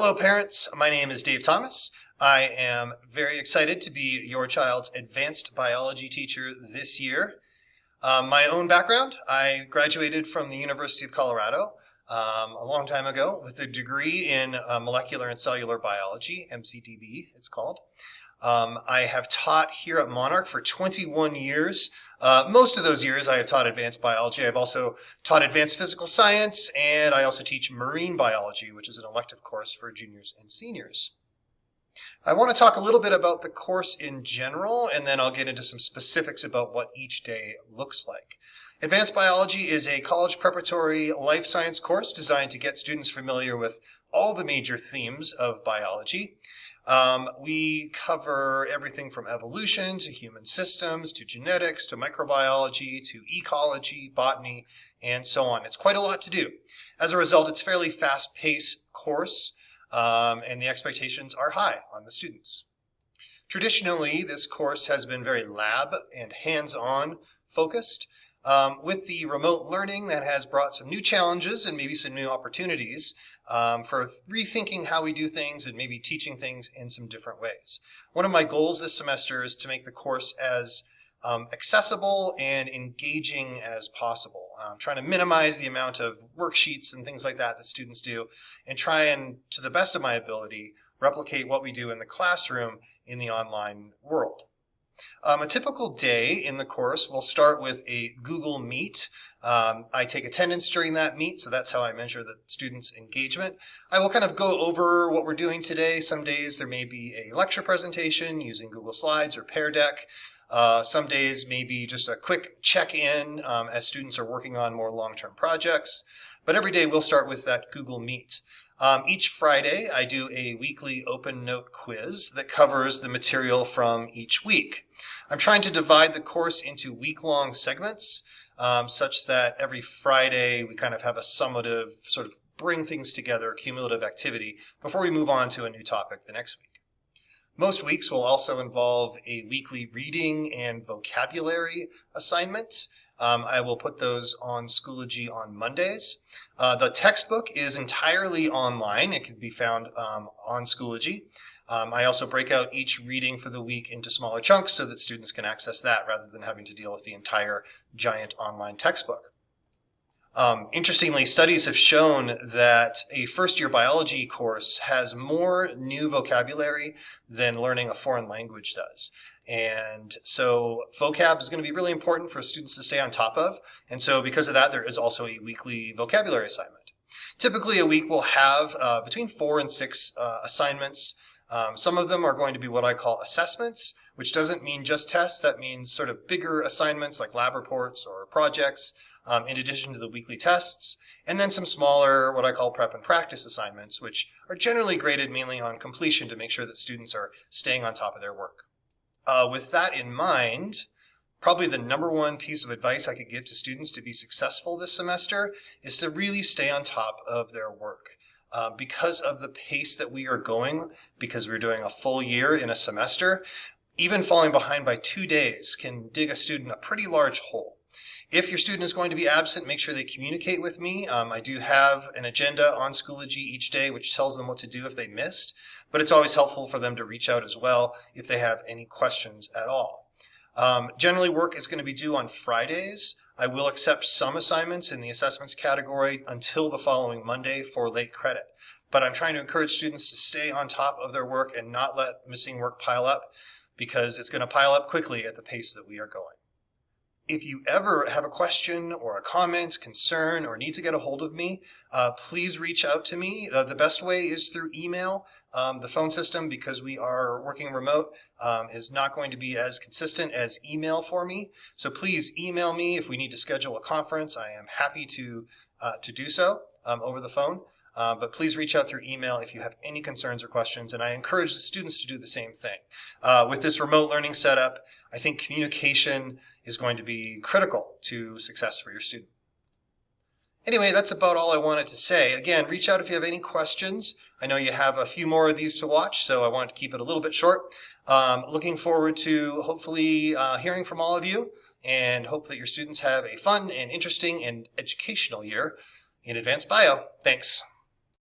Hello parents, my name is Dave Thomas. I am very excited to be your child's advanced biology teacher this year. My own background, I graduated from the University of Colorado a long time ago with a degree in molecular and cellular biology, MCDB it's called. I have taught here at Monarch for 21 years. Most of those years I have taught advanced biology. I've also taught advanced physical science, and I also teach marine biology, which is an elective course for juniors and seniors. I want to talk a little bit about the course in general, and then I'll get into some specifics about what each day looks like. Advanced biology is a college preparatory life science course designed to get students familiar with all the major themes of biology. We cover everything from evolution to human systems to genetics to microbiology to ecology, botany, and so on. It's quite a lot to do. As a result, it's a fairly fast-paced course, and the expectations are high on the students. Traditionally, this course has been very lab and hands-on focused. With the remote learning, that has brought some new challenges and maybe some new opportunities for rethinking how we do things and maybe teaching things in some different ways. One of my goals this semester is to make the course as accessible and engaging as possible. I'm trying to minimize the amount of worksheets and things like that that students do and try and, to the best of my ability, replicate what we do in the classroom in the online world. A typical day in the course will start with a Google Meet. I take attendance during that meet, so that's how I measure the students' engagement. I will kind of go over what we're doing today. Some days there may be a lecture presentation using Google Slides or Pear Deck. Some days maybe just a quick check-in as students are working on more long-term projects. But every day we'll start with that Google Meet. Each Friday, I do a weekly open note quiz that covers the material from each week. I'm trying to divide the course into week-long segments such that every Friday we kind of have a summative sort of bring things together, cumulative activity before we move on to a new topic the next week. Most weeks will also involve a weekly reading and vocabulary assignment. I will put those on Schoology on Mondays. The textbook is entirely online. It can be found on Schoology. I also break out each reading for the week into smaller chunks so that students can access that rather than having to deal with the entire giant online textbook. Interestingly, studies have shown that a first-year biology course has more new vocabulary than learning a foreign language does. And so vocab is going to be really important for students to stay on top of. And so because of that, there is also a weekly vocabulary assignment. Typically, a week will have between 4 and 6 assignments. Some of them are going to be what I call assessments, which doesn't mean just tests. That means sort of bigger assignments like lab reports or projects, in addition to the weekly tests. And then some smaller, what I call prep and practice assignments, which are generally graded mainly on completion to make sure that students are staying on top of their work. With that in mind, probably the number one piece of advice I could give to students to be successful this semester is to really stay on top of their work. Because of the pace that we are going, because we're doing a full year in a semester, even falling behind by 2 days can dig a student a pretty large hole. If your student is going to be absent, make sure they communicate with me. I do have an agenda on Schoology each day which tells them what to do if they missed, but it's always helpful for them to reach out as well if they have any questions at all. Generally, work is going to be due on Fridays. I will accept some assignments in the assessments category until the following Monday for late credit. But I'm trying to encourage students to stay on top of their work and not let missing work pile up, because it's going to pile up quickly at the pace that we are going. If you ever have a question or a comment, concern, or need to get a hold of me, please reach out to me. The best way is through email. The phone system, because we are working remote, is not going to be as consistent as email for me. So please email me if we need to schedule a conference. I am happy to do so over the phone. But please reach out through email if you have any concerns or questions, and I encourage the students to do the same thing. With this remote learning setup, I think communication is going to be critical to success for your student. Anyway, that's about all I wanted to say. Again, reach out if you have any questions. I know you have a few more of these to watch, so I wanted to keep it a little bit short. Looking forward to hopefully hearing from all of you, and hope that your students have a fun and interesting and educational year in advanced bio. Thanks.